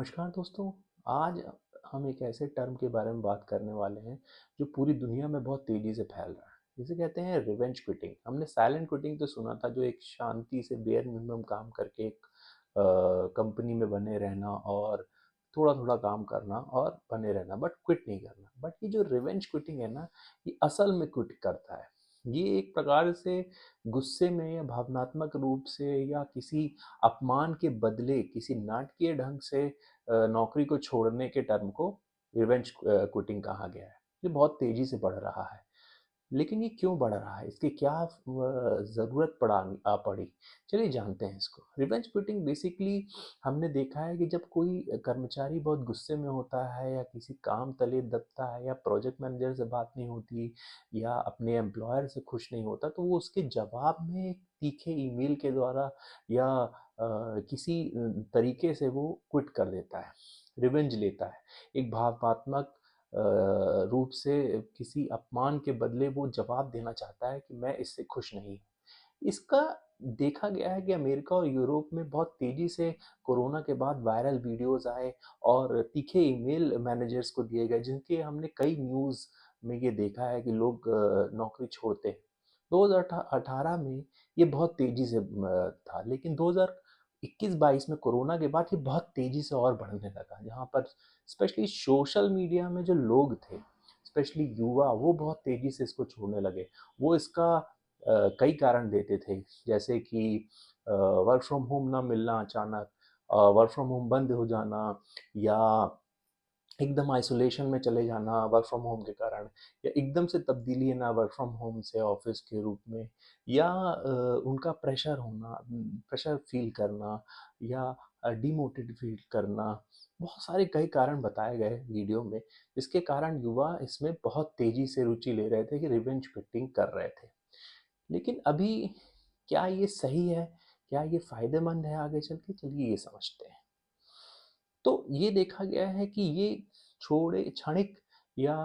नमस्कार दोस्तों। आज हम एक ऐसे टर्म के बारे में बात करने वाले हैं जो पूरी दुनिया में बहुत तेज़ी से फैल रहा है। जिसे कहते हैं रिवेंज क्विटिंग। हमने साइलेंट क्विटिंग तो सुना था, जो एक शांति से बेयर मिनिमम काम करके एक कंपनी में बने रहना और थोड़ा थोड़ा काम करना और बने रहना, बट क्विट नहीं करना। बट ये जो रिवेंज क्विटिंग है ना, ये असल में क्विट करता है। ये एक प्रकार से गुस्से में या भावनात्मक रूप से या किसी अपमान के बदले किसी नाटकीय ढंग से नौकरी को छोड़ने के टर्म को रिवेंज क्विटिंग कहा गया है। ये बहुत तेजी से बढ़ रहा है। लेकिन ये क्यों बढ़ रहा है, इसकी क्या ज़रूरत पड़ी, चलिए जानते हैं इसको। रिवेंज क्विटिंग बेसिकली हमने देखा है कि जब कोई कर्मचारी बहुत गुस्से में होता है या किसी काम तले दबता है या प्रोजेक्ट मैनेजर से बात नहीं होती या अपने एम्प्लॉयर से खुश नहीं होता, तो वो उसके जवाब में एक तीखे ईमेल के द्वारा या किसी तरीके से वो क्विट कर देता है, रिवेंज लेता है। एक भावनात्मक रूप से किसी अपमान के बदले वो जवाब देना चाहता है कि मैं इससे खुश नहीं हूँ। इसका देखा गया है कि अमेरिका और यूरोप में बहुत तेज़ी से कोरोना के बाद वायरल वीडियोज़ आए और तीखे ईमेल मैनेजर्स को दिए गए, जिनके हमने कई न्यूज़ में ये देखा है कि लोग नौकरी छोड़ते हैं। 2018 में ये बहुत तेज़ी से था, लेकिन 2021-22 में कोरोना के बाद ये बहुत तेज़ी से और बढ़ने लगा, जहाँ पर स्पेशली सोशल मीडिया में जो लोग थे, स्पेशली युवा, वो बहुत तेज़ी से इसको छोड़ने लगे। वो इसका कई कारण देते थे, जैसे कि वर्क फ्रॉम होम ना मिलना अचानक, वर्क फ्रॉम होम बंद हो जाना, या एकदम आइसोलेशन में चले जाना वर्क फ्रॉम होम के कारण, या एकदम से तब्दीली है ना वर्क फ्रॉम होम से ऑफिस के रूप में, या उनका प्रेशर होना, प्रेशर फील करना, या डिमोटिवेट फील करना। बहुत सारे कई कारण बताए गए वीडियो में, जिसके कारण युवा इसमें बहुत तेज़ी से रुचि ले रहे थे कि रिवेंज क्विटिंग कर रहे थे। लेकिन अभी क्या ये सही है? क्या ये फ़ायदेमंद है आगे चल के? चलिए ये समझते हैं। तो ये देखा गया है कि ये छोड़े क्षणिक या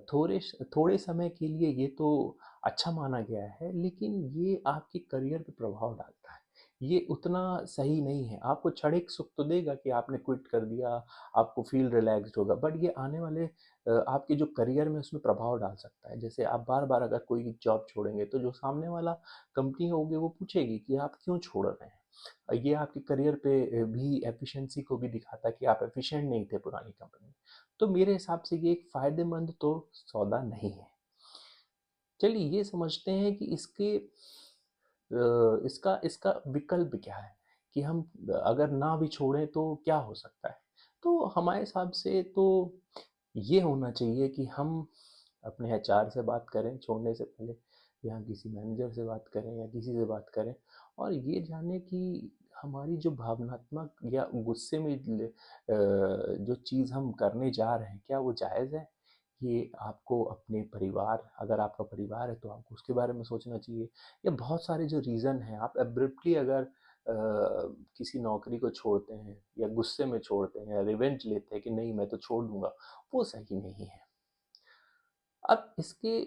थोड़े थोड़े समय के लिए ये तो अच्छा माना गया है, लेकिन ये आपके करियर पे प्रभाव डालता है। ये उतना सही नहीं है। आपको क्षणिक सुख तो देगा कि आपने क्विट कर दिया, आपको फ़ील रिलैक्स्ड होगा, बट ये आने वाले आपके जो करियर में उसमें प्रभाव डाल सकता है। जैसे आप बार-बार अगर कोई जॉब छोड़ेंगे, तो जो सामने वाला कंपनी होगी वो पूछेगी कि आप क्यों छोड़ रहे हैं? ये आपके करियर पे भी एफिशिएंसी को भी दिखाता है कि आप एफिशिएंट नहीं थे पुरानी कंपनी में। तो मेरे हिसाब से ये एक फ़ायदेमंद तो सौदा नहीं है। चलिए ये समझते हैं कि इसका इसका विकल्प क्या है, कि हम अगर ना भी छोड़ें तो क्या हो सकता है। तो हमारे हिसाब से तो ये होना चाहिए कि हम अपने एचआर से बात करें छोड़ने से पहले, या किसी मैनेजर से बात करें या किसी से बात करें, और ये जानें कि हमारी जो भावनात्मक या गुस्से में जो चीज़ हम करने जा रहे हैं, क्या वो जायज़ है? ये आपको अपने परिवार, अगर आपका परिवार है तो आपको उसके बारे में सोचना चाहिए। या बहुत सारे जो रीज़न हैं, आप एब्रप्टली अगर किसी नौकरी को छोड़ते हैं या गुस्से में छोड़ते हैं या रिवेंज लेते हैं कि नहीं मैं तो छोड़ दूँगा, वो सही नहीं है। अब इसके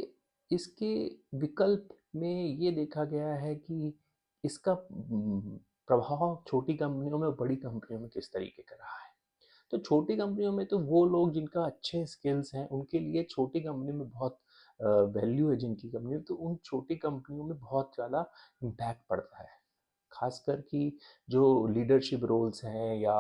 इसके विकल्प में ये देखा गया है कि इसका प्रभाव छोटी कंपनियों में और बड़ी कंपनियों में किस तरीके का रहा है। तो छोटी कंपनियों में तो वो लोग जिनका अच्छे स्किल्स हैं, उनके लिए छोटी कंपनी में बहुत वैल्यू है, जिनकी कंपनी, तो उन छोटी कंपनियों में बहुत ज़्यादा इम्पैक्ट पड़ता है। खासकर कि जो लीडरशिप रोल्स हैं या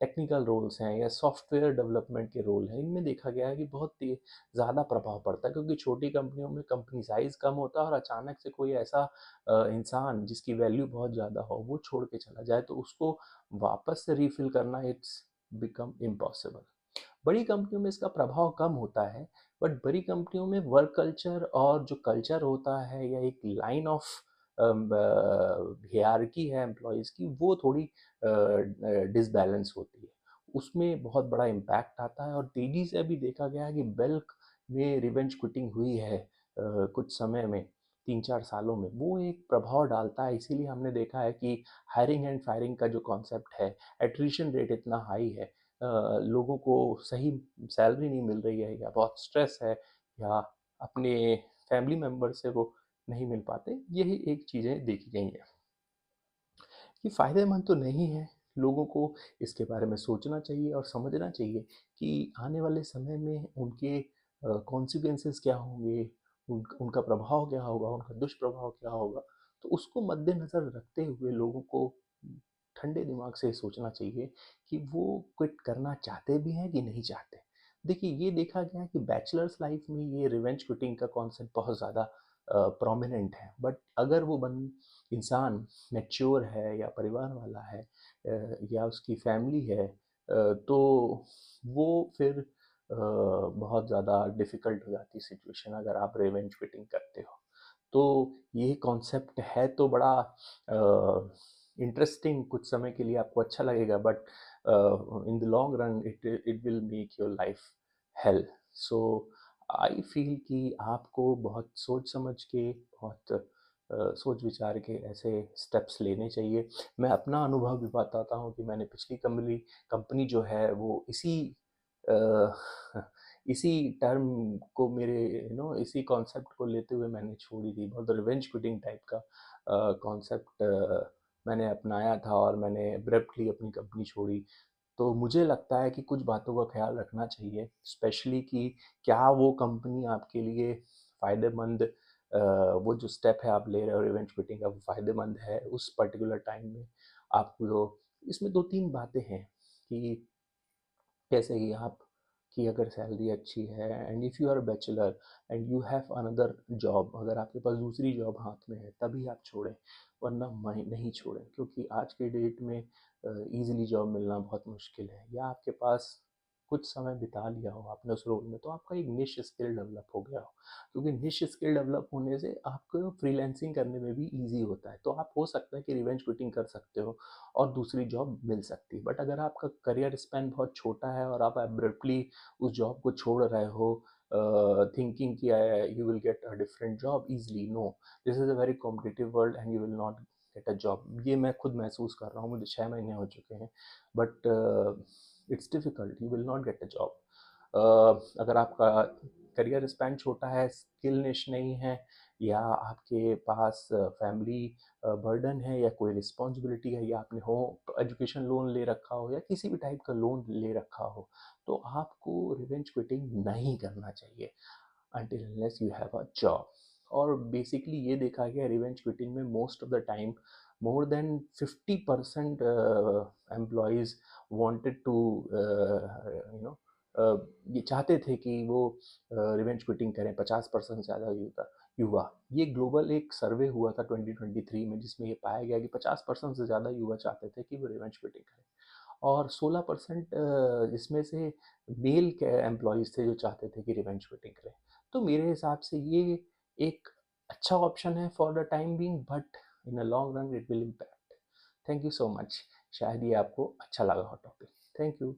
टेक्निकल रोल्स हैं या सॉफ्टवेयर डेवलपमेंट के रोल हैं, इनमें देखा गया है कि बहुत ज़्यादा प्रभाव पड़ता है, क्योंकि छोटी कंपनियों में कंपनी साइज़ कम होता है और अचानक से कोई ऐसा इंसान जिसकी वैल्यू बहुत ज़्यादा हो वो छोड़ के चला जाए, तो उसको वापस से रीफिल करना इट्स बिकम इम्पॉसिबल। बड़ी कंपनियों में इसका प्रभाव कम होता है, बट बड़ी कंपनियों में वर्क कल्चर और जो कल्चर होता है या एक लाइन ऑफ हियरार्की है एम्प्लॉयज़ की, वो थोड़ी डिसबैलेंस होती है। उसमें बहुत बड़ा इम्पैक्ट आता है और तेज़ी से अभी देखा गया है कि बल्क में रिवेंज क्विटिंग हुई है कुछ समय में, 3-4 सालों में। वो एक प्रभाव डालता है, इसीलिए हमने देखा है कि हायरिंग एंड फायरिंग का जो कॉन्सेप्ट है, एट्रिशन रेट इतना हाई है, लोगों को सही सैलरी नहीं मिल रही है, या बहुत स्ट्रेस है, या अपने फैमिली मेम्बर से वो नहीं मिल पाते। यही एक चीज़ें देखी गई हैं कि फ़ायदेमंद तो नहीं है, लोगों को इसके बारे में सोचना चाहिए और समझना चाहिए कि आने वाले समय में उनके कॉन्सिक्वेंसेस क्या होंगे, उनका प्रभाव क्या होगा, उनका दुष्प्रभाव क्या होगा। तो उसको मद्देनज़र रखते हुए लोगों को ठंडे दिमाग से सोचना चाहिए कि वो क्विट करना चाहते भी हैं कि नहीं चाहते। देखिए, ये देखा गया है कि बैचलर्स लाइफ में ये रिवेंज क्विटिंग का कॉन्सेप्ट बहुत ज़्यादा प्रोमिनेंट है। बट अगर वो इंसान मैच्योर है या परिवार वाला है या उसकी फैमिली है, तो वो फिर बहुत ज़्यादा डिफ़िकल्ट हो जाती है सिचुएशन अगर आप रिवेंज क्विटिंग करते हो। तो ये कॉन्सेप्ट है तो बड़ा इंटरेस्टिंग, कुछ समय के लिए आपको अच्छा लगेगा, but in the long run it it will make your life hell. So I feel कि आपको बहुत सोच समझ के, बहुत सोच विचार के ऐसे स्टेप्स लेने चाहिए। मैं अपना अनुभव भी बताता हूँ कि मैंने पिछली कंपनी जो है वो अ, इसी टर्म को मेरे इसी कॉन्सेप्ट को लेते हुए मैंने छोड़ी थी। बहुत रिवेंज क्विटिंग टाइप का कॉन्सेप्ट मैंने अपनाया था और मैंने एब्रप्टली अपनी कंपनी छोड़ी। तो मुझे लगता है कि कुछ बातों का ख्याल रखना चाहिए, स्पेशली कि क्या वो कंपनी आपके लिए फ़ायदेमंद, वो जो स्टेप है आप ले रहे हो रिवेंज क्विटिंग का, वो फ़ायदेमंद है उस पर्टिकुलर टाइम में आपको। इसमें 2-3 बातें हैं कि जैसे कि आप की अगर सैलरी अच्छी है and if you are bachelor and you have another job, अगर आपके पास दूसरी जॉब हाथ में है तभी आप छोड़ें, वरना नहीं छोड़ें, क्योंकि आज के डेट में ईज़िली जॉब मिलना बहुत मुश्किल है। या आपके पास कुछ समय बिता लिया हो आपने उस रोल में, तो आपका एक निश स्किल डेवलप हो गया हो, क्योंकि निश स्किल डेवलप होने से आपको फ्रीलांसिंग करने में भी ईजी होता है। तो आप हो सकता है कि रिवेंज क्विटिंग कर सकते हो और दूसरी जॉब मिल सकती है। बट अगर आपका करियर स्पैन बहुत छोटा है और आप एब्रप्टली उस जॉब को छोड़ रहे हो थिंकिंग कि you will get a different job easily, no, this is a very competitive world and you will not get a job. ये मैं खुद महसूस कर रहा हूँ, मुझे 6 महीने हो चुके हैं, but it's difficult, you will not get a job. अगर आपका करियर स्पैन छोटा है, स्किल निश नहीं है, या आपके पास फैमिली बर्डन है, या कोई रिस्पॉन्सिबिलिटी है, या आपने हो एजुकेशन लोन ले रखा हो, या किसी भी टाइप का लोन ले रखा हो, तो आपको रिवेंज क्विटिंग नहीं करना चाहिए until unless you have a job। और बेसिकली ये देखा गया रिवेंज क्विटिंग में most of the time more than 50% employees wanted to you know ये चाहते थे कि वो रिवेंज क्विटिंग करें। 50% ज़्यादा युवा, ये ग्लोबल एक सर्वे हुआ था 2023 में, जिसमें ये पाया गया कि 50% से ज़्यादा युवा चाहते थे कि वो रिवेंज क्विटिंग करें, और 16% इसमें से मेल के एम्प्लॉयज़ थे जो चाहते थे कि रिवेंज क्विटिंग करें। तो मेरे हिसाब से ये एक अच्छा ऑप्शन है for the time being, but in a long run it will impact. Thank you so much. शायद ये आपको अच्छा लगा हो टॉपिक। Thank you.